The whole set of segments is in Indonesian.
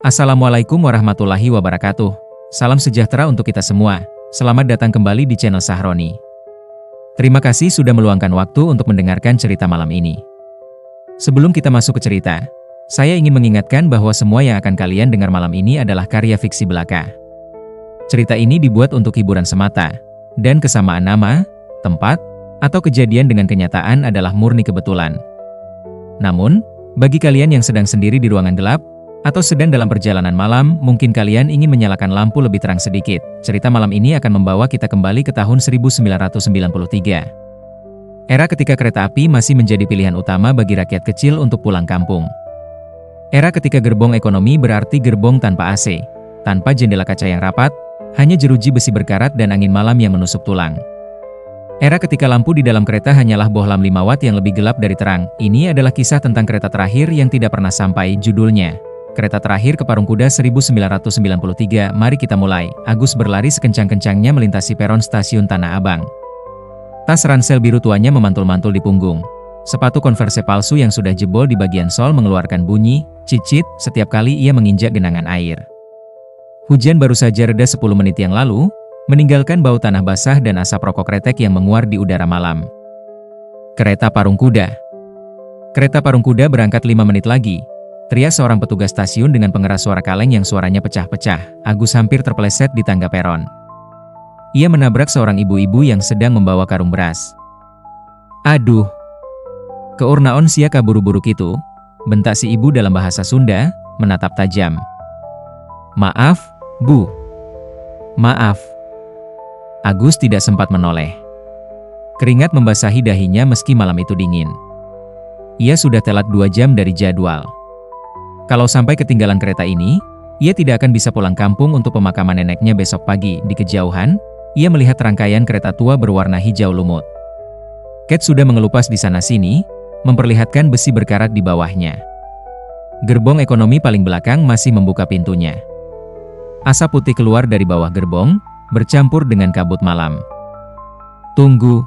Assalamualaikum warahmatullahi wabarakatuh. Salam sejahtera untuk kita semua. Selamat datang kembali di channel Sahroni. Terima kasih sudah meluangkan waktu untuk mendengarkan cerita malam ini. Sebelum kita masuk ke cerita, saya ingin mengingatkan bahwa semua yang akan kalian dengar malam ini adalah karya fiksi belaka. Cerita ini dibuat untuk hiburan semata, dan kesamaan nama, tempat, atau kejadian dengan kenyataan adalah murni kebetulan. Namun, bagi kalian yang sedang sendiri di ruangan gelap, atau sedang dalam perjalanan malam, mungkin kalian ingin menyalakan lampu lebih terang sedikit. Cerita malam ini akan membawa kita kembali ke tahun 1993. Era ketika kereta api masih menjadi pilihan utama bagi rakyat kecil untuk pulang kampung. Era ketika gerbong ekonomi berarti gerbong tanpa AC, tanpa jendela kaca yang rapat, hanya jeruji besi berkarat dan angin malam yang menusuk tulang. Era ketika lampu di dalam kereta hanyalah bohlam 5 watt yang lebih gelap dari terang. Ini adalah kisah tentang kereta terakhir yang tidak pernah sampai, judulnya Kereta Terakhir ke Parung Kuda 1993. Mari kita mulai. Agus berlari sekencang-kencangnya melintasi peron stasiun Tanah Abang. Tas ransel biru tuanya memantul-mantul di punggung. Sepatu Converse palsu yang sudah jebol di bagian sol mengeluarkan bunyi cicit setiap kali ia menginjak genangan air. Hujan baru saja reda 10 menit yang lalu, meninggalkan bau tanah basah dan asap rokok kretek yang menguar di udara malam. Kereta Parung Kuda. Kereta Parung Kuda berangkat 5 menit lagi. Teriak seorang petugas stasiun dengan pengeras suara kaleng yang suaranya pecah-pecah. Agus hampir terpeleset di tangga peron. Ia menabrak seorang ibu-ibu yang sedang membawa karung beras. "Aduh! Keurnaon sia kaburu-buru itu," bentak si ibu dalam bahasa Sunda, menatap tajam. "Maaf, Bu. Maaf." Agus tidak sempat menoleh. Keringat membasahi dahinya meski malam itu dingin. Ia sudah telat 2 jam dari jadwal. Kalau sampai ketinggalan kereta ini, ia tidak akan bisa pulang kampung untuk pemakaman neneknya besok pagi. Di kejauhan, ia melihat rangkaian kereta tua berwarna hijau lumut. Ket sudah mengelupas di sana-sini, memperlihatkan besi berkarat di bawahnya. Gerbong ekonomi paling belakang masih membuka pintunya. Asap putih keluar dari bawah gerbong, bercampur dengan kabut malam. "Tunggu!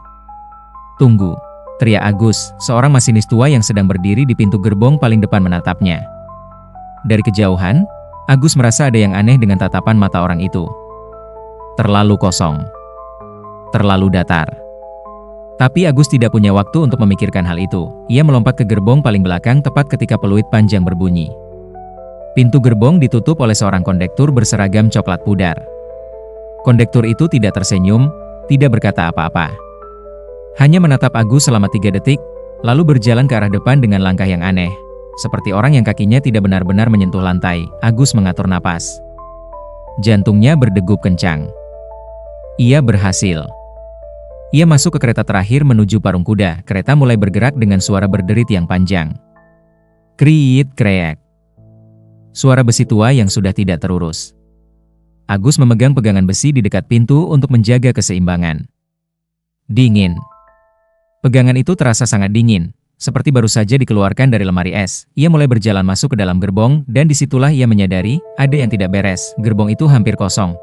Tunggu!" teriak Agus, seorang masinis tua yang sedang berdiri di pintu gerbong paling depan menatapnya. Dari kejauhan, Agus merasa ada yang aneh dengan tatapan mata orang itu. Terlalu kosong. Terlalu datar. Tapi Agus tidak punya waktu untuk memikirkan hal itu. Ia melompat ke gerbong paling belakang tepat ketika peluit panjang berbunyi. Pintu gerbong ditutup oleh seorang kondektur berseragam coklat pudar. Kondektur itu tidak tersenyum, tidak berkata apa-apa. Hanya menatap Agus selama 3 detik, lalu berjalan ke arah depan dengan langkah yang aneh. Seperti orang yang kakinya tidak benar-benar menyentuh lantai. Agus mengatur napas. Jantungnya berdegup kencang. Ia berhasil. Ia masuk ke kereta terakhir menuju Parung Kuda. Kereta mulai bergerak dengan suara berderit yang panjang. Kriit kreek. Suara besi tua yang sudah tidak terurus. Agus memegang pegangan besi di dekat pintu untuk menjaga keseimbangan. Dingin. Pegangan itu terasa sangat dingin, seperti baru saja dikeluarkan dari lemari es. Ia mulai berjalan masuk ke dalam gerbong, dan disitulah ia menyadari, ada yang tidak beres. Gerbong itu hampir kosong.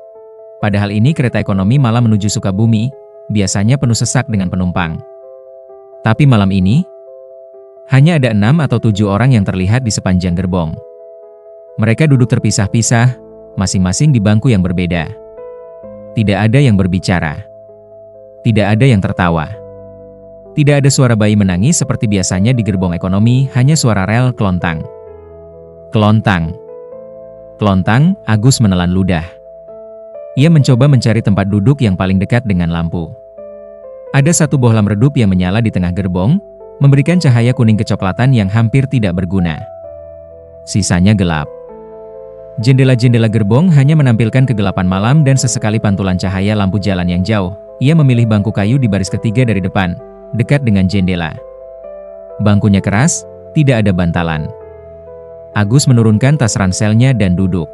Padahal ini kereta ekonomi malam menuju Sukabumi, biasanya penuh sesak dengan penumpang. Tapi malam ini, hanya ada 6 atau 7 orang yang terlihat di sepanjang gerbong. Mereka duduk terpisah-pisah, masing-masing di bangku yang berbeda. Tidak ada yang berbicara. Tidak ada yang tertawa. Tidak ada suara bayi menangis seperti biasanya di gerbong ekonomi, hanya suara rel kelontang. Kelontang. Kelontang. Agus menelan ludah. Ia mencoba mencari tempat duduk yang paling dekat dengan lampu. Ada satu bohlam redup yang menyala di tengah gerbong, memberikan cahaya kuning kecoklatan yang hampir tidak berguna. Sisanya gelap. Jendela-jendela gerbong hanya menampilkan kegelapan malam dan sesekali pantulan cahaya lampu jalan yang jauh. Ia memilih bangku kayu di baris ketiga dari depan, dekat dengan jendela. Bangkunya keras, tidak ada bantalan. Agus menurunkan tas ranselnya dan duduk.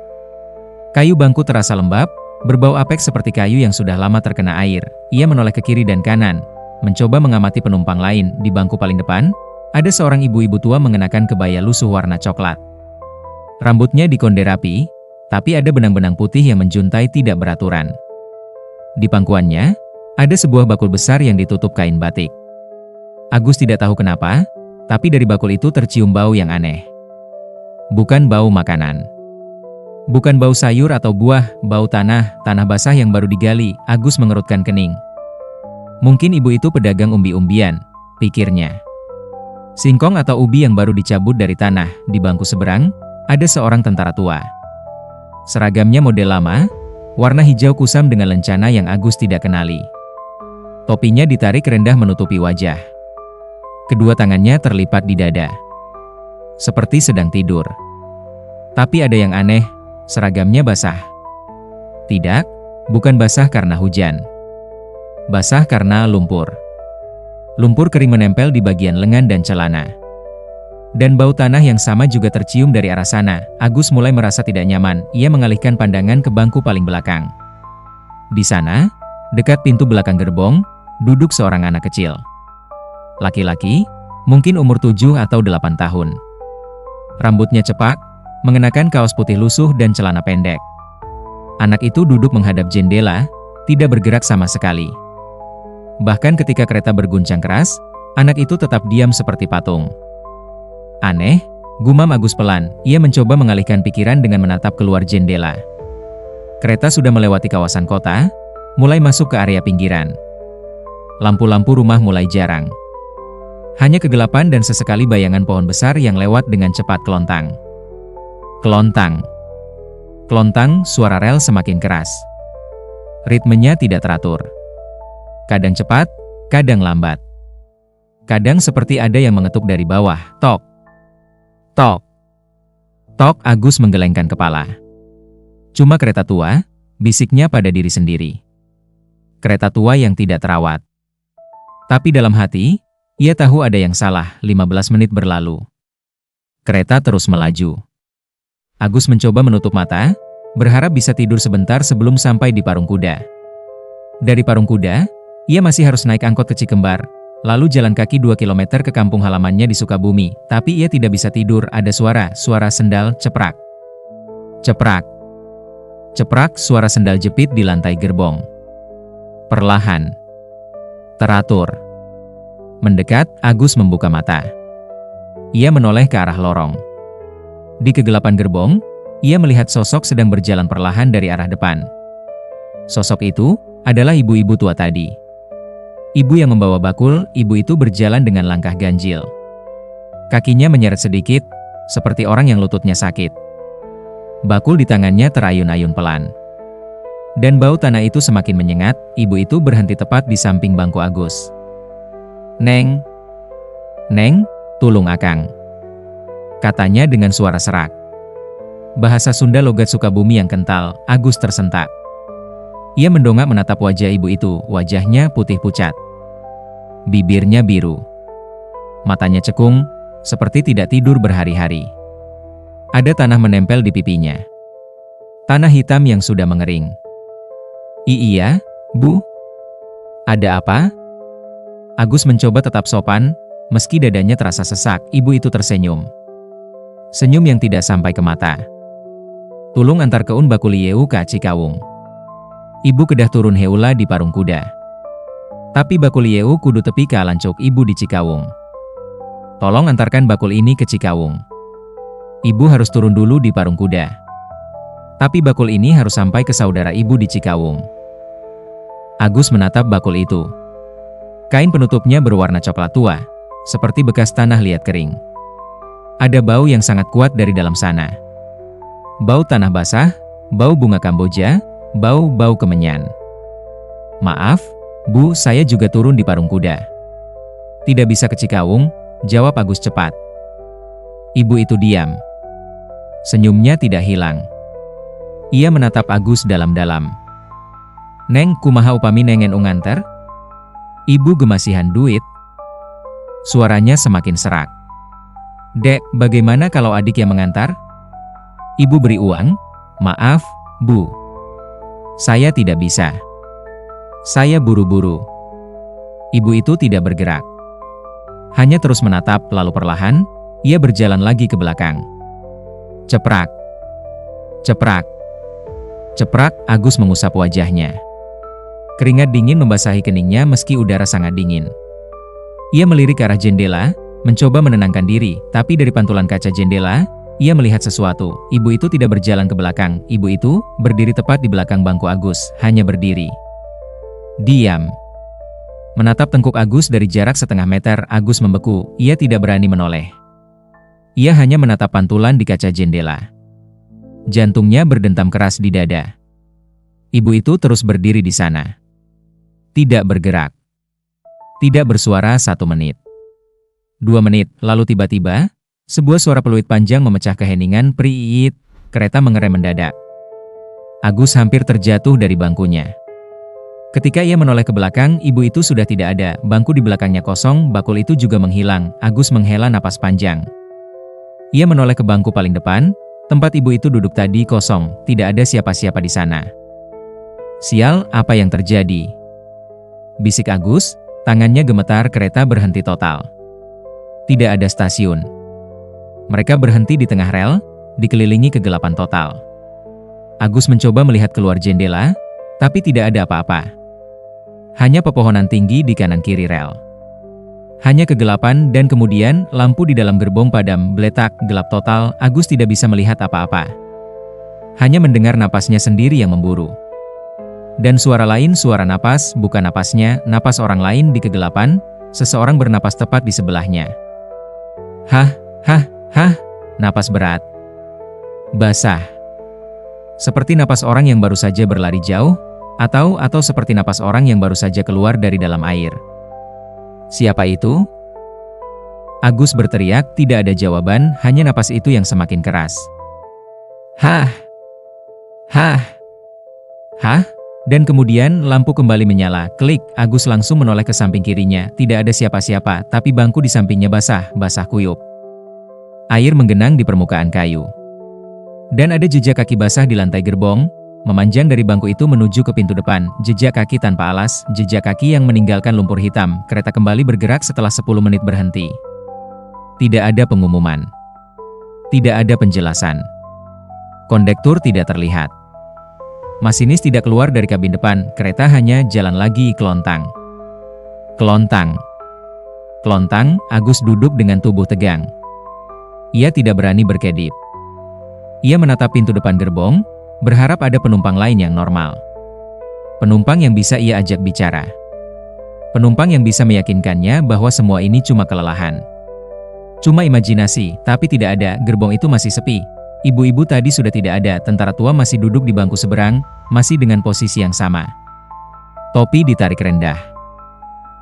Kayu bangku terasa lembab, berbau apek seperti kayu yang sudah lama terkena air. Ia menoleh ke kiri dan kanan, mencoba mengamati penumpang lain. Di bangku paling depan, ada seorang ibu-ibu tua mengenakan kebaya lusuh warna coklat. Rambutnya dikonde rapi, tapi ada benang-benang putih yang menjuntai tidak beraturan. Di pangkuannya, ada sebuah bakul besar yang ditutup kain batik. Agus tidak tahu kenapa, tapi dari bakul itu tercium bau yang aneh. Bukan bau makanan. Bukan bau sayur atau buah, bau tanah basah yang baru digali. Agus mengerutkan kening. Mungkin ibu itu pedagang umbi-umbian, pikirnya. Singkong atau ubi yang baru dicabut dari tanah. Di bangku seberang, ada seorang tentara tua. Seragamnya model lama, warna hijau kusam dengan lencana yang Agus tidak kenali. Topinya ditarik rendah menutupi wajah. Kedua tangannya terlipat di dada. Seperti sedang tidur. Tapi ada yang aneh, seragamnya basah. Tidak, bukan basah karena hujan. Basah karena lumpur. Lumpur kering menempel di bagian lengan dan celana. Dan bau tanah yang sama juga tercium dari arah sana. Agus mulai merasa tidak nyaman. Ia mengalihkan pandangan ke bangku paling belakang. Di sana, dekat pintu belakang gerbong, duduk seorang anak kecil. Laki-laki, mungkin umur 7 atau 8 tahun. Rambutnya cepak, mengenakan kaos putih lusuh dan celana pendek. Anak itu duduk menghadap jendela, tidak bergerak sama sekali. Bahkan ketika kereta berguncang keras, anak itu tetap diam seperti patung. Aneh, gumam Agus pelan. Ia mencoba mengalihkan pikiran dengan menatap keluar jendela. Kereta sudah melewati kawasan kota, mulai masuk ke area pinggiran. Lampu-lampu rumah mulai jarang. Hanya kegelapan dan sesekali bayangan pohon besar yang lewat dengan cepat kelontang. Kelontang. Kelontang, suara rel semakin keras. Ritmenya tidak teratur. Kadang cepat, kadang lambat. Kadang seperti ada yang mengetuk dari bawah. Tok. Tok. Tok. Agus menggelengkan kepala. Cuma kereta tua, bisiknya pada diri sendiri. Kereta tua yang tidak terawat. Tapi dalam hati, ia tahu ada yang salah. 15 menit berlalu. Kereta terus melaju. Agus mencoba menutup mata, berharap bisa tidur sebentar sebelum sampai di Parung Kuda. Dari Parung Kuda, ia masih harus naik angkot ke Cikembar, lalu jalan kaki 2 km ke kampung halamannya di Sukabumi. Tapi ia tidak bisa tidur. Ada suara sendal ceprak. Ceprak. Ceprak, suara sendal jepit di lantai gerbong. Perlahan. Teratur. Mendekat, Agus membuka mata. Ia menoleh ke arah lorong. Di kegelapan gerbong, ia melihat sosok sedang berjalan perlahan dari arah depan. Sosok itu adalah ibu-ibu tua tadi. Ibu yang membawa bakul, ibu itu berjalan dengan langkah ganjil. Kakinya menyeret sedikit, seperti orang yang lututnya sakit. Bakul di tangannya terayun-ayun pelan. Dan bau tanah itu semakin menyengat. Ibu itu berhenti tepat di samping bangku Agus. Neng. Neng, tulung akang. Katanya dengan suara serak. Bahasa Sunda logat Sukabumi yang kental. Agus tersentak. Ia mendongak menatap wajah ibu itu. Wajahnya putih pucat. Bibirnya biru. Matanya cekung, seperti tidak tidur berhari-hari. Ada tanah menempel di pipinya. Tanah hitam yang sudah mengering. Iya, Bu. Ada apa? Agus mencoba tetap sopan, meski dadanya terasa sesak. Ibu itu tersenyum. Senyum yang tidak sampai ke mata. Tulung antar keun bakulieu ka Cikawung. Ibu kedah turun heula di Parung Kuda. Tapi bakulieu kudu tepi ka lancuk ibu di Cikawung. Tolong antarkan bakul ini ke Cikawung. Ibu harus turun dulu di Parung Kuda. Tapi bakul ini harus sampai ke saudara ibu di Cikawung. Agus menatap bakul itu. Kain penutupnya berwarna coklat tua, seperti bekas tanah liat kering. Ada bau yang sangat kuat dari dalam sana. Bau tanah basah, bau bunga Kamboja, bau kemenyan. Maaf, Bu, saya juga turun di Parung Kuda. Tidak bisa ke Cikawung, jawab Agus cepat. Ibu itu diam. Senyumnya tidak hilang. Ia menatap Agus dalam-dalam. Neng, kumaha upami nengen unganter? Ibu gemasihan duit. Suaranya semakin serak. Dek, bagaimana kalau adik yang mengantar? Ibu beri uang? Maaf, Bu. Saya tidak bisa. Saya buru-buru. Ibu itu tidak bergerak. Hanya terus menatap, lalu perlahan, ia berjalan lagi ke belakang. Ceprak. Ceprak. Ceprak, Agus mengusap wajahnya. Keringat dingin membasahi keningnya meski udara sangat dingin. Ia melirik ke arah jendela, mencoba menenangkan diri, tapi dari pantulan kaca jendela, Ia melihat sesuatu. Ibu itu tidak berjalan ke belakang. Ibu itu berdiri tepat di belakang bangku Agus, hanya berdiri. Diam. Menatap tengkuk Agus dari jarak setengah meter, Agus membeku. Ia tidak berani menoleh. Ia hanya menatap pantulan di kaca jendela. Jantungnya berdentam keras di dada. Ibu itu terus berdiri di sana. Tidak bergerak. Tidak bersuara 1 menit. 2 menit, lalu tiba-tiba, sebuah suara peluit panjang memecah keheningan. Priit, kereta mengerem mendadak. Agus hampir terjatuh dari bangkunya. Ketika ia menoleh ke belakang, ibu itu sudah tidak ada. Bangku di belakangnya kosong, bakul itu juga menghilang. Agus menghela napas panjang. Ia menoleh ke bangku paling depan, tempat ibu itu duduk tadi kosong, tidak ada siapa-siapa di sana. Sial, apa yang terjadi? Bisik Agus, tangannya gemetar. Kereta berhenti total. Tidak ada stasiun. Mereka berhenti di tengah rel, dikelilingi kegelapan total. Agus mencoba melihat keluar jendela, tapi tidak ada apa-apa. Hanya pepohonan tinggi di kanan kiri rel. Hanya kegelapan dan kemudian lampu di dalam gerbong padam, beletak, gelap total. Agus tidak bisa melihat apa-apa. Hanya mendengar napasnya sendiri yang memburu. Dan suara lain, suara napas, bukan napasnya, napas orang lain di kegelapan, seseorang bernapas tepat di sebelahnya. Hah, hah, hah, napas berat. Basah. Seperti napas orang yang baru saja berlari jauh, atau seperti napas orang yang baru saja keluar dari dalam air. Siapa itu? Agus berteriak, tidak ada jawaban, hanya napas itu yang semakin keras. Hah, hah, hah, dan kemudian lampu kembali menyala. Klik, Agus langsung menoleh ke samping kirinya, tidak ada siapa-siapa, tapi bangku di sampingnya basah kuyup. Air menggenang di permukaan kayu. Dan ada jejak kaki basah di lantai gerbong, memanjang dari bangku itu menuju ke pintu depan, jejak kaki tanpa alas, jejak kaki yang meninggalkan lumpur hitam. Kereta kembali bergerak setelah 10 menit berhenti. Tidak ada pengumuman. Tidak ada penjelasan. Kondektur tidak terlihat. Masinis tidak keluar dari kabin depan, kereta hanya jalan lagi kelontang. Kelontang. Kelontang, Agus duduk dengan tubuh tegang. Ia tidak berani berkedip. Ia menatap pintu depan gerbong, berharap ada penumpang lain yang normal. Penumpang yang bisa ia ajak bicara. Penumpang yang bisa meyakinkannya bahwa semua ini cuma kelelahan. Cuma imajinasi, tapi tidak ada. Gerbong itu masih sepi. Ibu-ibu tadi sudah tidak ada. Tentara tua masih duduk di bangku seberang, masih dengan posisi yang sama. Topi ditarik rendah.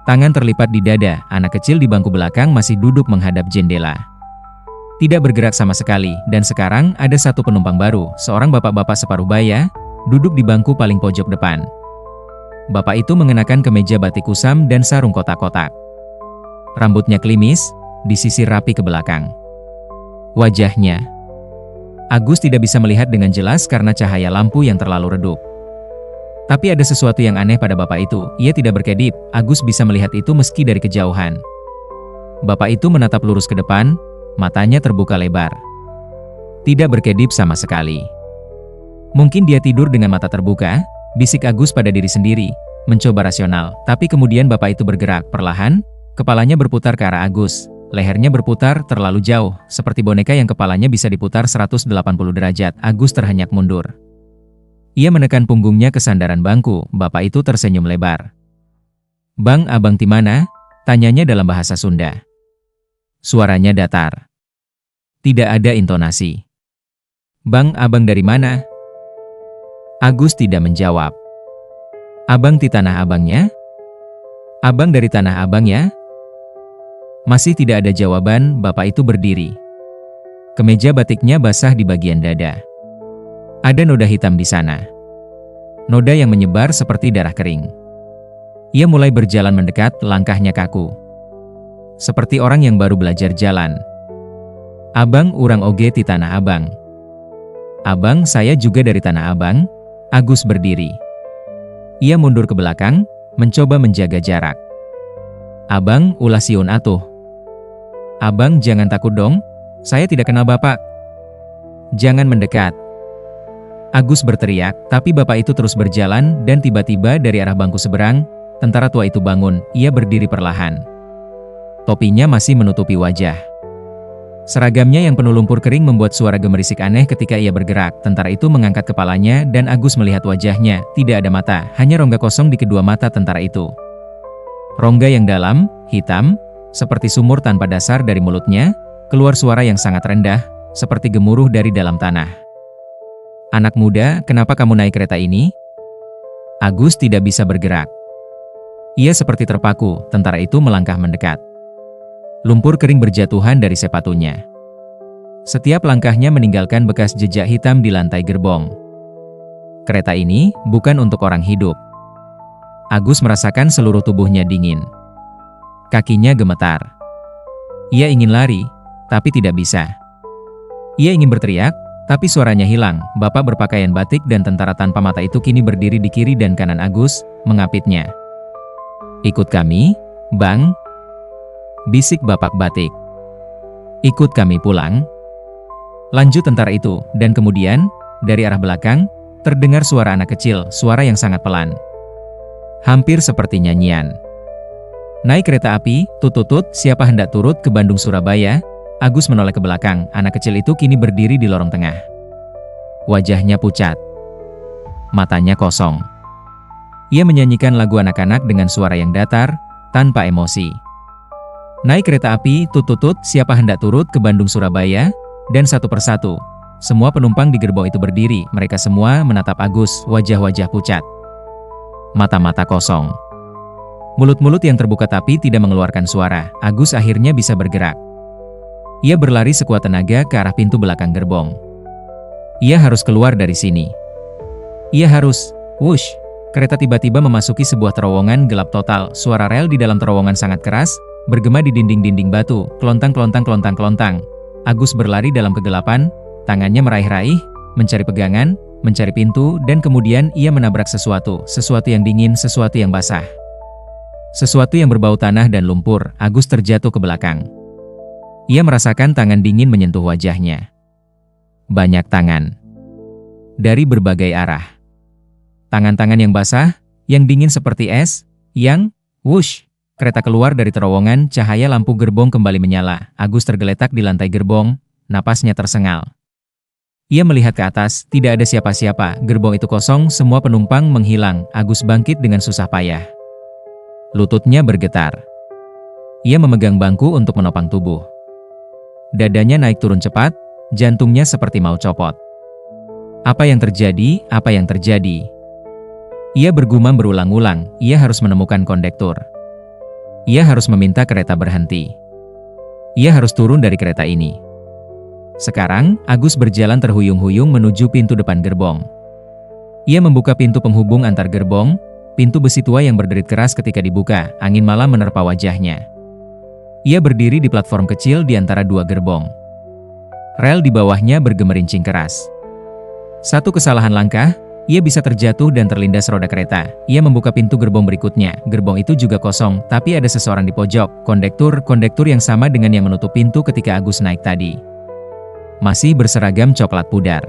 Tangan terlipat di dada. Anak kecil di bangku belakang masih duduk menghadap jendela. Tidak bergerak sama sekali, dan sekarang ada satu penumpang baru, seorang bapak-bapak separuh baya, duduk di bangku paling pojok depan. Bapak itu mengenakan kemeja batik kusam dan sarung kotak-kotak. Rambutnya klimis, disisir rapi ke belakang. Wajahnya. Agus tidak bisa melihat dengan jelas karena cahaya lampu yang terlalu redup. Tapi ada sesuatu yang aneh pada bapak itu, ia tidak berkedip, Agus bisa melihat itu meski dari kejauhan. Bapak itu menatap lurus ke depan, matanya terbuka lebar. Tidak berkedip sama sekali. Mungkin dia tidur dengan mata terbuka, bisik Agus pada diri sendiri, mencoba rasional, tapi kemudian bapak itu bergerak perlahan, kepalanya berputar ke arah Agus, lehernya berputar terlalu jauh, seperti boneka yang kepalanya bisa diputar 180 derajat. Agus terhenyak mundur. Ia menekan punggungnya ke sandaran bangku, bapak itu tersenyum lebar. Bang, abang di mana? Tanyanya dalam bahasa Sunda. Suaranya datar. Tidak ada intonasi. Bang, abang dari mana? Agus tidak menjawab. Abang di tanah abangnya? Abang dari tanah abangnya? Masih tidak ada jawaban, bapak itu berdiri. Kemeja batiknya basah di bagian dada. Ada noda hitam di sana. Noda yang menyebar seperti darah kering. Ia mulai berjalan mendekat, langkahnya kaku. Seperti orang yang baru belajar jalan. Abang, urang oge ti tanah abang. Abang, saya juga dari tanah abang. Agus berdiri. Ia mundur ke belakang, mencoba menjaga jarak. Abang, ulah siun atuh. Abang, jangan takut dong, saya tidak kenal bapak. Jangan mendekat. Agus berteriak, tapi bapak itu terus berjalan dan tiba-tiba dari arah bangku seberang, tentara tua itu bangun, ia berdiri perlahan. Topinya masih menutupi wajah. Seragamnya yang penuh lumpur kering membuat suara gemerisik aneh ketika ia bergerak. Tentara itu mengangkat kepalanya dan Agus melihat wajahnya, tidak ada mata, hanya rongga kosong di kedua mata tentara itu. Rongga yang dalam, hitam, seperti sumur tanpa dasar dari mulutnya, keluar suara yang sangat rendah, seperti gemuruh dari dalam tanah. "Anak muda, kenapa kamu naik kereta ini?" Agus tidak bisa bergerak. Ia seperti terpaku, tentara itu melangkah mendekat. Lumpur kering berjatuhan dari sepatunya. Setiap langkahnya meninggalkan bekas jejak hitam di lantai gerbong. Kereta ini bukan untuk orang hidup. Agus merasakan seluruh tubuhnya dingin. Kakinya gemetar. Ia ingin lari, tapi tidak bisa. Ia ingin berteriak, tapi suaranya hilang. Bapak berpakaian batik dan tentara tanpa mata itu kini berdiri di kiri dan kanan Agus, mengapitnya. "Ikut kami, Bang," bisik bapak batik. "Ikut kami pulang," lanjut tentara itu, dan kemudian, dari arah belakang, terdengar suara anak kecil, suara yang sangat pelan. Hampir seperti nyanyian. "Naik kereta api, tututut, siapa hendak turut ke Bandung Surabaya?" Agus menoleh ke belakang, anak kecil itu kini berdiri di lorong tengah. Wajahnya pucat. Matanya kosong. Ia menyanyikan lagu anak-anak dengan suara yang datar, tanpa emosi. "Naik kereta api, tututut, siapa hendak turut ke Bandung Surabaya?" Dan satu persatu, semua penumpang di gerbong itu berdiri, mereka semua menatap Agus, wajah-wajah pucat. Mata-mata kosong. Mulut-mulut yang terbuka tapi tidak mengeluarkan suara. Agus akhirnya bisa bergerak. Ia berlari sekuat tenaga ke arah pintu belakang gerbong. Ia harus keluar dari sini. Ia harus, wush, kereta tiba-tiba memasuki sebuah terowongan gelap total, suara rel di dalam terowongan sangat keras, bergema di dinding-dinding batu, kelontang-kelontang-kelontang-kelontang. Agus berlari dalam kegelapan, tangannya meraih-raih, mencari pegangan, mencari pintu, dan kemudian ia menabrak sesuatu yang dingin, sesuatu yang basah. Sesuatu yang berbau tanah dan lumpur. Agus terjatuh ke belakang. Ia merasakan tangan dingin menyentuh wajahnya. Banyak tangan. Dari berbagai arah. Tangan-tangan yang basah, yang dingin seperti es, yang, wush. Kereta keluar dari terowongan, cahaya lampu gerbong kembali menyala. Agus tergeletak di lantai gerbong, napasnya tersengal. Ia melihat ke atas, tidak ada siapa-siapa, gerbong itu kosong, semua penumpang menghilang. Agus bangkit dengan susah payah. Lututnya bergetar. Ia memegang bangku untuk menopang tubuh. Dadanya naik turun cepat, jantungnya seperti mau copot. Apa yang terjadi? Apa yang terjadi? Ia bergumam berulang-ulang, ia harus menemukan kondektur. Ia harus meminta kereta berhenti. Ia harus turun dari kereta ini. Sekarang, Agus berjalan terhuyung-huyung menuju pintu depan gerbong. Ia membuka pintu penghubung antar gerbong, pintu besi tua yang berderit keras ketika dibuka, angin malam menerpa wajahnya. Ia berdiri di platform kecil di antara dua gerbong. Rel di bawahnya bergemerincing keras. Satu kesalahan langkah, ia bisa terjatuh dan terlindas roda kereta. Ia membuka pintu gerbong berikutnya. Gerbong itu juga kosong, tapi ada seseorang di pojok. Kondektur yang sama dengan yang menutup pintu ketika Agus naik tadi. Masih berseragam coklat pudar.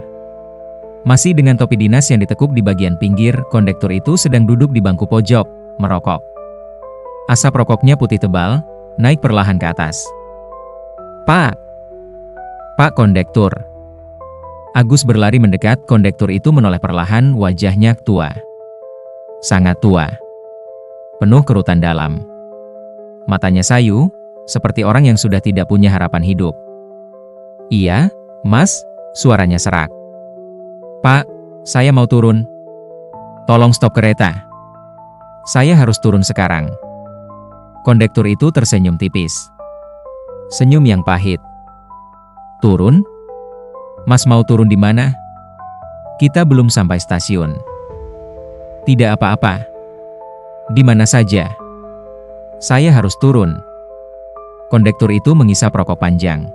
Masih dengan topi dinas yang ditekuk di bagian pinggir, kondektur itu sedang duduk di bangku pojok, merokok. Asap rokoknya putih tebal, naik perlahan ke atas. "Pak! Pak kondektur!" Agus berlari mendekat, kondektur itu menoleh perlahan, wajahnya tua. Sangat tua. Penuh kerutan dalam. Matanya sayu, seperti orang yang sudah tidak punya harapan hidup. "Iya, Mas," suaranya serak. "Pak, saya mau turun. Tolong stop kereta. Saya harus turun sekarang." Kondektur itu tersenyum tipis. Senyum yang pahit. "Turun? Mas mau turun di mana? Kita belum sampai stasiun." "Tidak apa-apa. Di mana saja. Saya harus turun." Kondektur itu mengisap rokok panjang.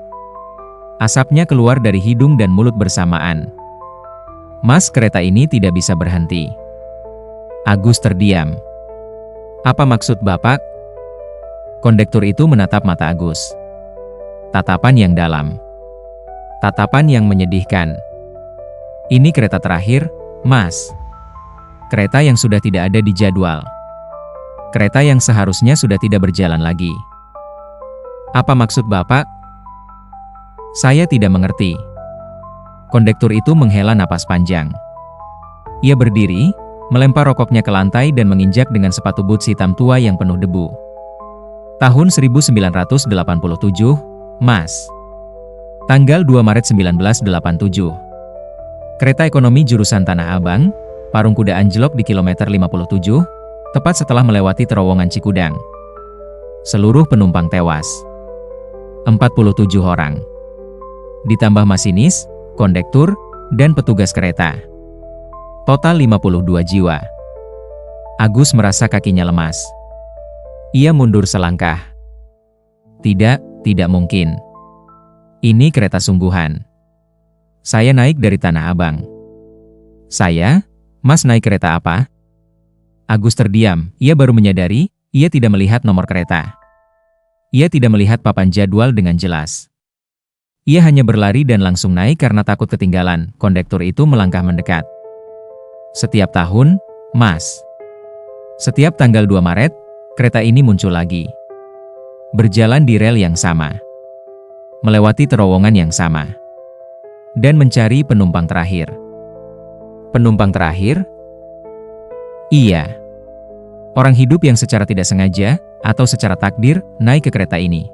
Asapnya keluar dari hidung dan mulut bersamaan. "Mas, kereta ini tidak bisa berhenti." Agus terdiam. "Apa maksud Bapak?" Kondektur itu menatap mata Agus. Tatapan yang dalam. Tatapan yang menyedihkan. "Ini kereta terakhir, Mas. Kereta yang sudah tidak ada di jadwal. Kereta yang seharusnya sudah tidak berjalan lagi." "Apa maksud Bapak?" Saya tidak mengerti. Kondektur itu menghela napas panjang. Ia berdiri, melempar rokoknya ke lantai dan menginjak dengan sepatu boots hitam tua yang penuh debu. Tahun 1987, Mas. Tanggal 2 Maret 1987. Kereta ekonomi jurusan Tanah Abang, Parung Kuda anjlok di kilometer 57, tepat setelah melewati terowongan Cikudang. Seluruh penumpang tewas. 47 orang. Ditambah masinis, kondektur, dan petugas kereta. Total 52 jiwa. Agus merasa kakinya lemas. Ia mundur selangkah. Tidak mungkin. Ini kereta sungguhan. Saya naik dari Tanah Abang. Saya? Mas naik kereta apa? Agus terdiam, ia baru menyadari, ia tidak melihat nomor kereta. Ia tidak melihat papan jadwal dengan jelas. Ia hanya berlari dan langsung naik karena takut ketinggalan. Kondektur itu melangkah mendekat. Setiap tahun, Mas. Setiap tanggal 2 Maret, kereta ini muncul lagi. Berjalan di rel yang sama. Melewati terowongan yang sama. Dan mencari penumpang terakhir. Penumpang terakhir? Iya. Orang hidup yang secara tidak sengaja, atau secara takdir, naik ke kereta ini.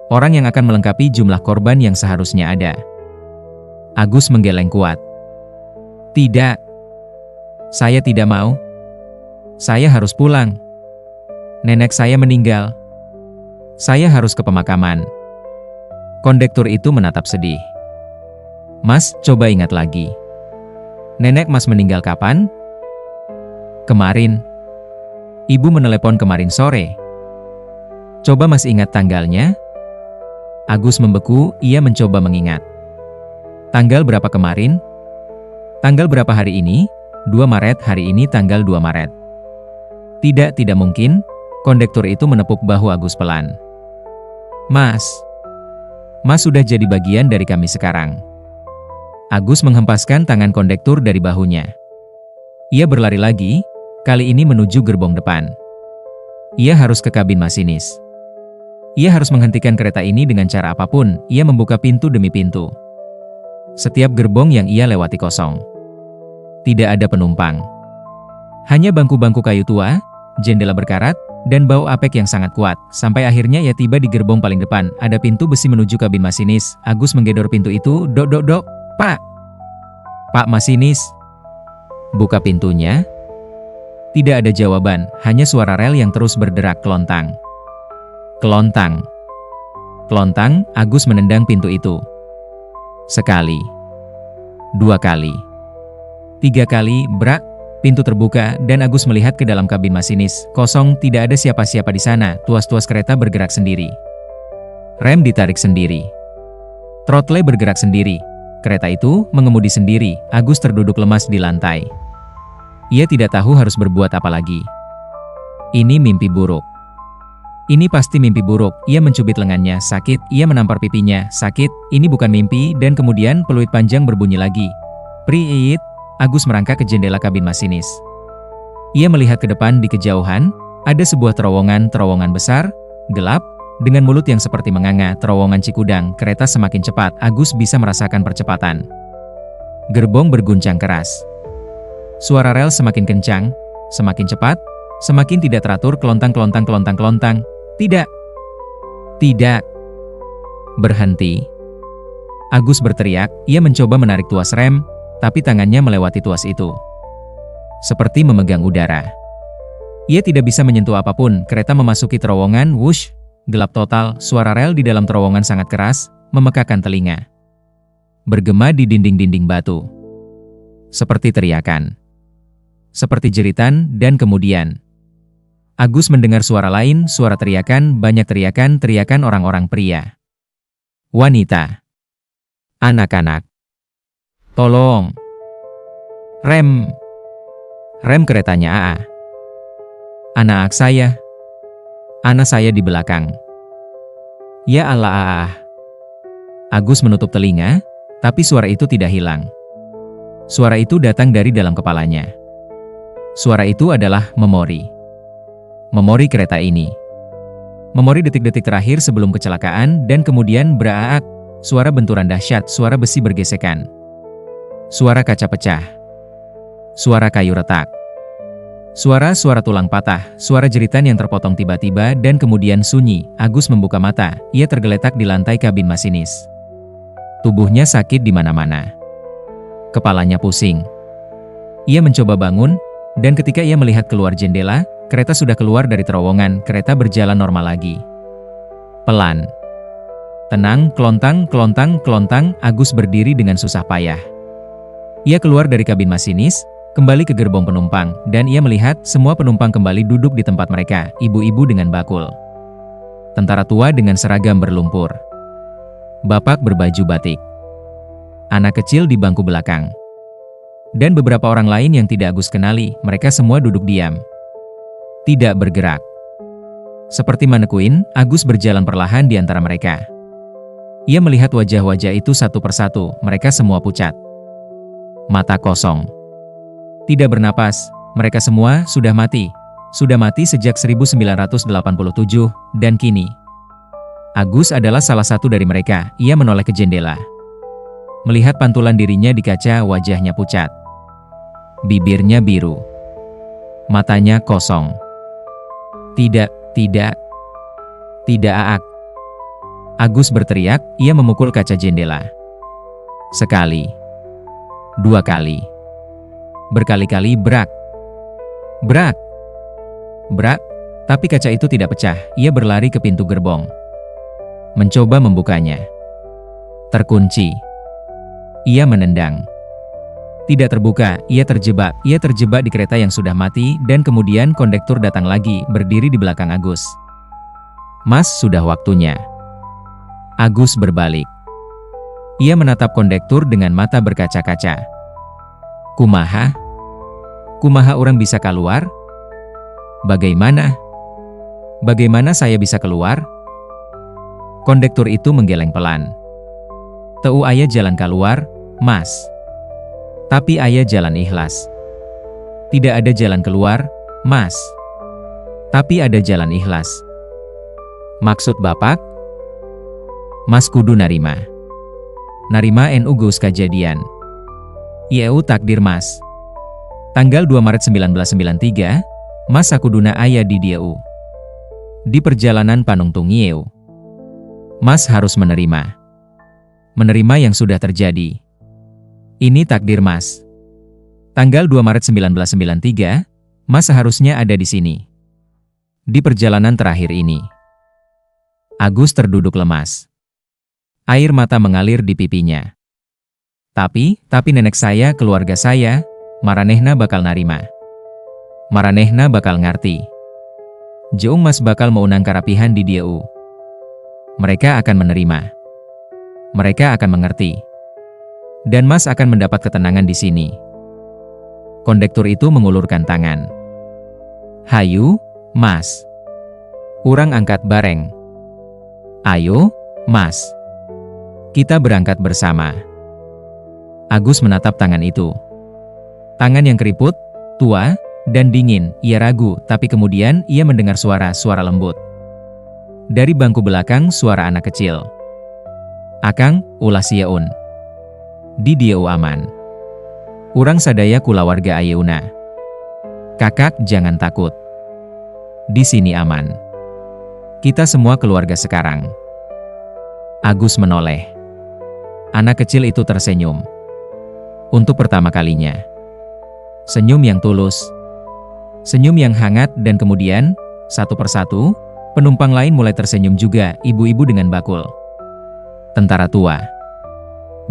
Orang yang akan melengkapi jumlah korban yang seharusnya ada. Agus menggeleng kuat. Tidak. Saya tidak mau. Saya harus pulang. Nenek saya meninggal. Saya harus ke pemakaman. Kondektur itu menatap sedih. Mas, coba ingat lagi. Nenek Mas meninggal kapan? Kemarin. Ibu menelepon kemarin sore. Coba Mas ingat tanggalnya. Agus membeku, ia mencoba mengingat. Tanggal berapa kemarin? Tanggal berapa hari ini? 2 Maret, hari ini tanggal 2 Maret. Tidak mungkin. Kondektur itu menepuk bahu Agus pelan. Mas sudah jadi bagian dari kami sekarang. Agus menghempaskan tangan kondektur dari bahunya. Ia berlari lagi, kali ini menuju gerbong depan. Ia harus ke kabin masinis. Ia harus menghentikan kereta ini dengan cara apapun. Ia membuka pintu demi pintu. Setiap gerbong yang ia lewati kosong. Tidak ada penumpang. Hanya bangku-bangku kayu tua, jendela berkarat, dan bau apek yang sangat kuat. Sampai akhirnya ia tiba di gerbong paling depan. Ada pintu besi menuju kabin masinis. Agus menggedor pintu itu. Dok. Pak masinis. Buka pintunya. Tidak ada jawaban, hanya suara rel yang terus berderak kelontang. Kelontang. Kelontang, Agus menendang pintu itu. Sekali. 2 kali. 3 kali, brak. Pintu terbuka dan Agus melihat ke dalam kabin masinis. Kosong, tidak ada siapa-siapa di sana. Tuas-tuas kereta bergerak sendiri. Rem ditarik sendiri. Throttle bergerak sendiri. Kereta itu mengemudi sendiri. Agus terduduk lemas di lantai. Ia tidak tahu harus berbuat apa lagi. Ini mimpi buruk. Ini pasti mimpi buruk. Ia mencubit lengannya, sakit. Ia menampar pipinya, sakit. Ini bukan mimpi. Dan kemudian peluit panjang berbunyi lagi. Priit. Agus merangkak ke jendela kabin masinis. Ia melihat ke depan di kejauhan. Ada sebuah terowongan besar, gelap, dengan mulut yang seperti menganga. Terowongan Cikudang. Kereta semakin cepat. Agus bisa merasakan percepatan. Gerbong berguncang keras. Suara rel semakin kencang, semakin cepat, semakin tidak teratur. Kelontang. Tidak. Berhenti. Agus berteriak. Ia mencoba menarik tuas rem, tapi tangannya melewati tuas itu. Seperti memegang udara. Ia tidak bisa menyentuh apapun. Kereta memasuki terowongan. Wush. Gelap total. Suara rel di dalam terowongan sangat keras, memekakan telinga. Bergema di dinding-dinding batu. Seperti teriakan. Seperti jeritan, dan kemudian Agus mendengar suara lain, suara teriakan, banyak teriakan orang-orang pria. Wanita. Anak-anak. Tolong. Rem. Rem keretanya AA. Anak saya. Anak saya di belakang. Ya Allah AA. Agus menutup telinga, tapi suara itu tidak hilang. Suara itu datang dari dalam kepalanya. Suara itu adalah memori. Memori kereta ini. Memori detik-detik terakhir sebelum kecelakaan dan kemudian beraak, suara benturan dahsyat, suara besi bergesekan, suara kaca pecah, suara kayu retak, suara-suara tulang patah, suara jeritan yang terpotong tiba-tiba dan kemudian sunyi. Agus membuka mata, ia tergeletak di lantai kabin masinis. Tubuhnya sakit di mana-mana. Kepalanya pusing. Ia mencoba bangun, dan ketika ia melihat keluar jendela, kereta sudah keluar dari terowongan, kereta berjalan normal lagi. Pelan. Tenang, kelontang, kelontang, kelontang, Agus berdiri dengan susah payah. Ia keluar dari kabin masinis, kembali ke gerbong penumpang, dan ia melihat semua penumpang kembali duduk di tempat mereka, ibu-ibu dengan bakul, tentara tua dengan seragam berlumpur, bapak berbaju batik, anak kecil di bangku belakang, dan beberapa orang lain yang tidak Agus kenali. Mereka semua duduk diam, tidak bergerak. Seperti manekuin, Agus berjalan perlahan di antara mereka. Ia melihat wajah-wajah itu satu persatu, mereka semua pucat. Mata kosong. Tidak bernapas, mereka semua sudah mati. Sudah mati sejak 1987, dan kini Agus adalah salah satu dari mereka. Ia menoleh ke jendela. Melihat pantulan dirinya di kaca, wajahnya pucat. Bibirnya biru. Matanya kosong. Tidak Aak. Agus berteriak, ia memukul kaca jendela. Sekali. Dua kali. Berkali-kali brak. Brak. Brak. Tapi kaca itu tidak pecah. Ia berlari ke pintu gerbong. Mencoba membukanya. Terkunci. Ia menendang. Tidak terbuka, ia terjebak. Ia terjebak di kereta yang sudah mati, dan kemudian kondektur datang lagi, berdiri di belakang Agus. Mas, sudah waktunya. Agus berbalik. Ia menatap kondektur dengan mata berkaca-kaca. Kumaha? Kumaha orang bisa keluar? Bagaimana? Bagaimana saya bisa keluar? Kondektur itu menggeleng pelan. Teu aya jalan keluar, Mas. Tapi aya jalan ikhlas. Tidak ada jalan keluar, Mas. Tapi ada jalan ikhlas. Maksud Bapak? Mas kudu narima. Narima NU geus kajadian. Ieu takdir Mas. Tanggal 2 Maret 1993, Mas sakuduna aya di dieu. Di perjalanan panungtung ieu. Mas harus menerima. Menerima yang sudah terjadi. Ini takdir Mas. Tanggal 2 Maret 1993, Mas seharusnya ada di sini. Di perjalanan terakhir ini. Agus terduduk lemas. Air mata mengalir di pipinya. Tapi nenek saya, keluarga saya, maranehna bakal narima. Maranehna bakal ngarti. Jeung Mas bakal meunang karapihan di dieu. Mereka akan menerima. Mereka akan mengerti. Dan Mas akan mendapat ketenangan di sini. Kondektur itu mengulurkan tangan. Hayu, Mas. Urang angkat bareng. Ayo, Mas. Kita berangkat bersama. Agus menatap tangan itu. Tangan yang keriput, tua, dan dingin. Ia ragu, tapi kemudian ia mendengar suara lembut. Dari bangku belakang, suara anak kecil. Akang, ulah sieun. Di dieu aman. Urang sadaya kulawarga ayeuna. Kakak, jangan takut. Di sini aman. Kita semua keluarga sekarang. Agus menoleh. Anak kecil itu tersenyum. Untuk pertama kalinya. Senyum yang tulus. Senyum yang hangat, dan kemudian, satu persatu, penumpang lain mulai tersenyum juga, ibu-ibu dengan bakul. Tentara tua.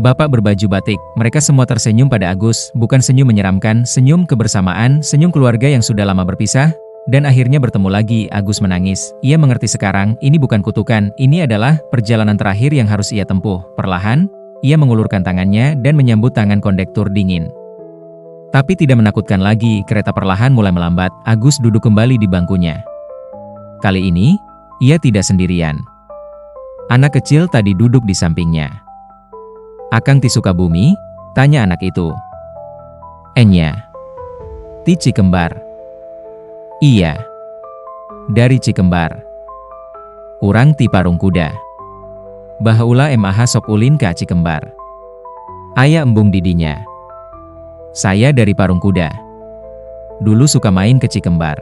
Bapak berbaju batik, mereka semua tersenyum pada Agus, bukan senyum menyeramkan, senyum kebersamaan, senyum keluarga yang sudah lama berpisah, dan akhirnya bertemu lagi. Agus menangis. Ia mengerti sekarang, ini bukan kutukan, ini adalah perjalanan terakhir yang harus ia tempuh. Perlahan, ia mengulurkan tangannya dan menyambut tangan kondektur dingin. Tapi tidak menakutkan lagi, kereta perlahan mulai melambat. Agus duduk kembali di bangkunya. Kali ini, ia tidak sendirian. Anak kecil tadi duduk di sampingnya. Akang ti Sukabumi? Tanya anak itu. Enya. Ti Cikembar. Iya. Dari Cikembar. Urang ti Parung Kuda. Bahaula MAH sok ulin ka Cikembar. Aya embung didinya. Saya dari Parung Kuda. Dulu suka main ke Cikembar.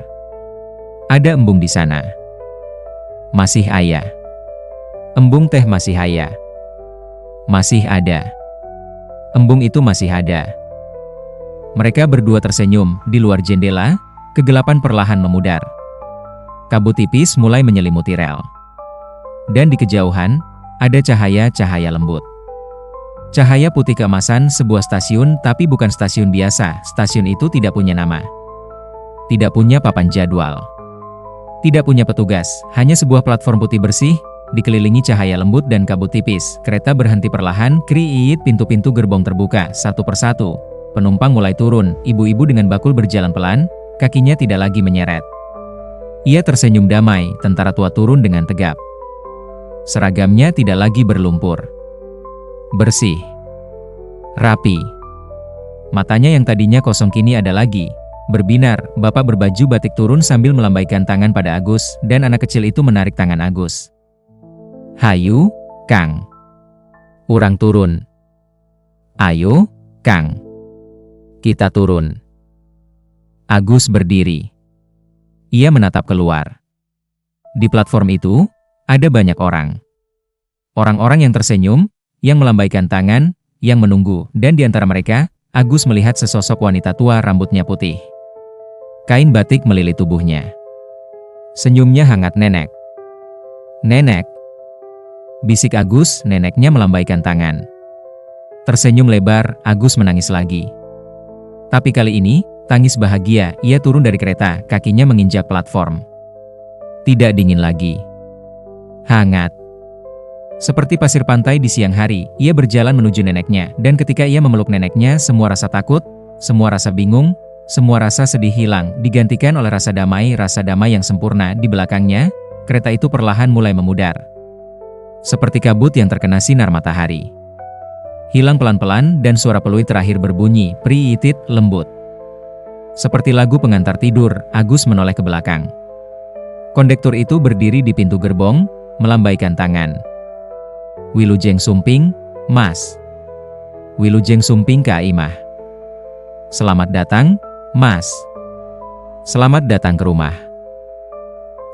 Ada embung di sana. Masih aya. Embung teh masih aya. Masih ada. Embung itu masih ada. Mereka berdua tersenyum. Di luar jendela, kegelapan perlahan memudar. Kabut tipis mulai menyelimuti rel. Dan di kejauhan, ada cahaya-cahaya lembut. Cahaya putih keemasan sebuah stasiun, tapi bukan stasiun biasa. Stasiun itu tidak punya nama. Tidak punya papan jadwal. Tidak punya petugas, hanya sebuah platform putih bersih, dikelilingi cahaya lembut dan kabut tipis. Kereta berhenti perlahan, kriit, pintu-pintu gerbong terbuka, satu persatu. Penumpang mulai turun, ibu-ibu dengan bakul berjalan pelan, kakinya tidak lagi menyeret. Ia tersenyum damai, tentara tua turun dengan tegap. Seragamnya tidak lagi berlumpur. Bersih. Rapi. Matanya yang tadinya kosong kini ada lagi. Berbinar, bapak berbaju batik turun sambil melambaikan tangan pada Agus, dan anak kecil itu menarik tangan Agus. Hayu, Kang. Urang turun. Ayo, Kang. Kita turun. Agus berdiri. Ia menatap keluar. Di platform itu, ada banyak orang. Orang-orang yang tersenyum, yang melambaikan tangan, yang menunggu, dan di antara mereka, Agus melihat sesosok wanita tua rambutnya putih. Kain batik melilit tubuhnya. Senyumnya hangat nenek. Nenek. Bisik Agus, neneknya melambaikan tangan. Tersenyum lebar, Agus menangis lagi. Tapi kali ini, tangis bahagia, ia turun dari kereta, kakinya menginjak platform. Tidak dingin lagi. Hangat. Seperti pasir pantai di siang hari, ia berjalan menuju neneknya, dan ketika ia memeluk neneknya, semua rasa takut, semua rasa bingung, semua rasa sedih hilang, digantikan oleh rasa damai yang sempurna. Di belakangnya, kereta itu perlahan mulai memudar. Seperti kabut yang terkena sinar matahari. Hilang pelan-pelan, dan suara peluit terakhir berbunyi, priitit, lembut. Seperti lagu pengantar tidur, Agus menoleh ke belakang. Kondektur itu berdiri di pintu gerbong, melambaikan tangan. Wilujeng Sumping, Mas. Wilujeng Sumping ka imah. Selamat datang, Mas. Selamat datang ke rumah.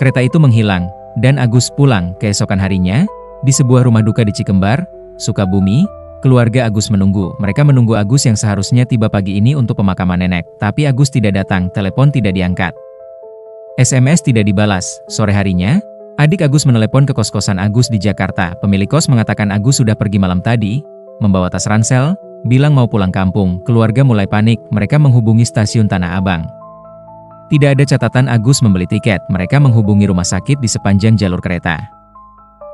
Kereta itu menghilang, dan Agus pulang. Keesokan harinya, di sebuah rumah duka di Cikembar, Sukabumi, keluarga Agus menunggu. Mereka menunggu Agus yang seharusnya tiba pagi ini untuk pemakaman nenek. Tapi Agus tidak datang, telepon tidak diangkat. SMS tidak dibalas. Sore harinya, adik Agus menelepon ke kos-kosan Agus di Jakarta. Pemilik kos mengatakan Agus sudah pergi malam tadi, membawa tas ransel, bilang mau pulang kampung. Keluarga mulai panik, mereka menghubungi stasiun Tanah Abang. Tidak ada catatan Agus membeli tiket, mereka menghubungi rumah sakit di sepanjang jalur kereta.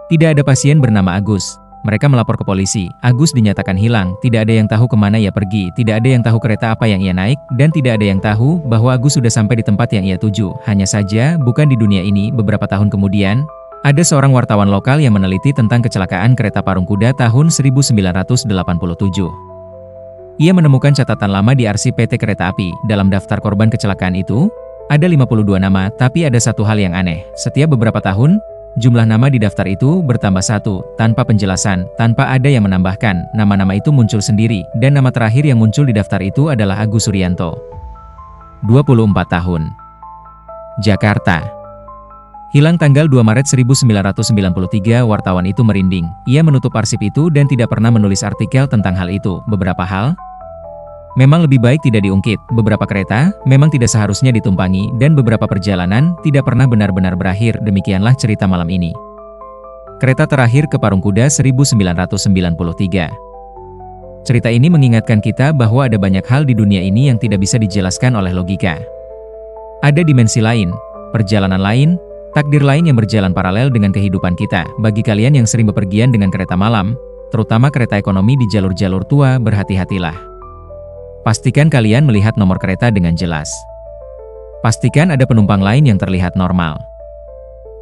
Tidak ada pasien bernama Agus. Mereka melapor ke polisi. Agus dinyatakan hilang, tidak ada yang tahu kemana ia pergi, tidak ada yang tahu kereta apa yang ia naik, dan tidak ada yang tahu bahwa Agus sudah sampai di tempat yang ia tuju. Hanya saja, bukan di dunia ini. Beberapa tahun kemudian, ada seorang wartawan lokal yang meneliti tentang kecelakaan kereta Parung Kuda tahun 1987. Ia menemukan catatan lama di arsip PT Kereta Api. Dalam daftar korban kecelakaan itu, ada 52 nama, tapi ada satu hal yang aneh. Setiap beberapa tahun, jumlah nama di daftar itu bertambah satu, tanpa penjelasan, tanpa ada yang menambahkan. Nama-nama itu muncul sendiri, dan nama terakhir yang muncul di daftar itu adalah Agus Suryanto. 24 tahun. Jakarta. Hilang tanggal 2 Maret 1993, wartawan itu merinding. Ia menutup arsip itu dan tidak pernah menulis artikel tentang hal itu. Beberapa hal memang lebih baik tidak diungkit, beberapa kereta memang tidak seharusnya ditumpangi, dan beberapa perjalanan tidak pernah benar-benar berakhir. Demikianlah cerita malam ini. Kereta terakhir ke Parung Kuda 1993. Cerita ini mengingatkan kita bahwa ada banyak hal di dunia ini yang tidak bisa dijelaskan oleh logika. Ada dimensi lain, perjalanan lain, takdir lain yang berjalan paralel dengan kehidupan kita. Bagi kalian yang sering bepergian dengan kereta malam, terutama kereta ekonomi di jalur-jalur tua, berhati-hatilah. Pastikan kalian melihat nomor kereta dengan jelas. Pastikan ada penumpang lain yang terlihat normal.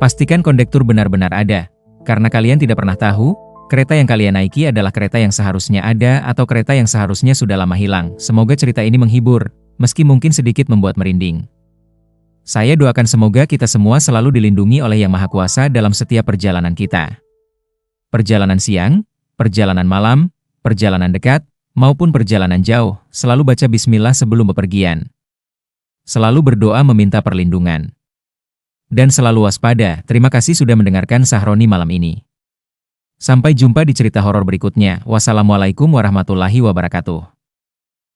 Pastikan kondektur benar-benar ada, karena kalian tidak pernah tahu, kereta yang kalian naiki adalah kereta yang seharusnya ada atau kereta yang seharusnya sudah lama hilang. Semoga cerita ini menghibur, meski mungkin sedikit membuat merinding. Saya doakan semoga kita semua selalu dilindungi oleh Yang Maha Kuasa dalam setiap perjalanan kita. perjalanan siang, perjalanan malam, perjalanan dekat, maupun perjalanan jauh, selalu baca bismillah sebelum bepergian. Selalu berdoa meminta perlindungan. Dan selalu waspada. Terima kasih sudah mendengarkan Sahroni malam ini. Sampai jumpa di cerita horor berikutnya. Wassalamualaikum warahmatullahi wabarakatuh.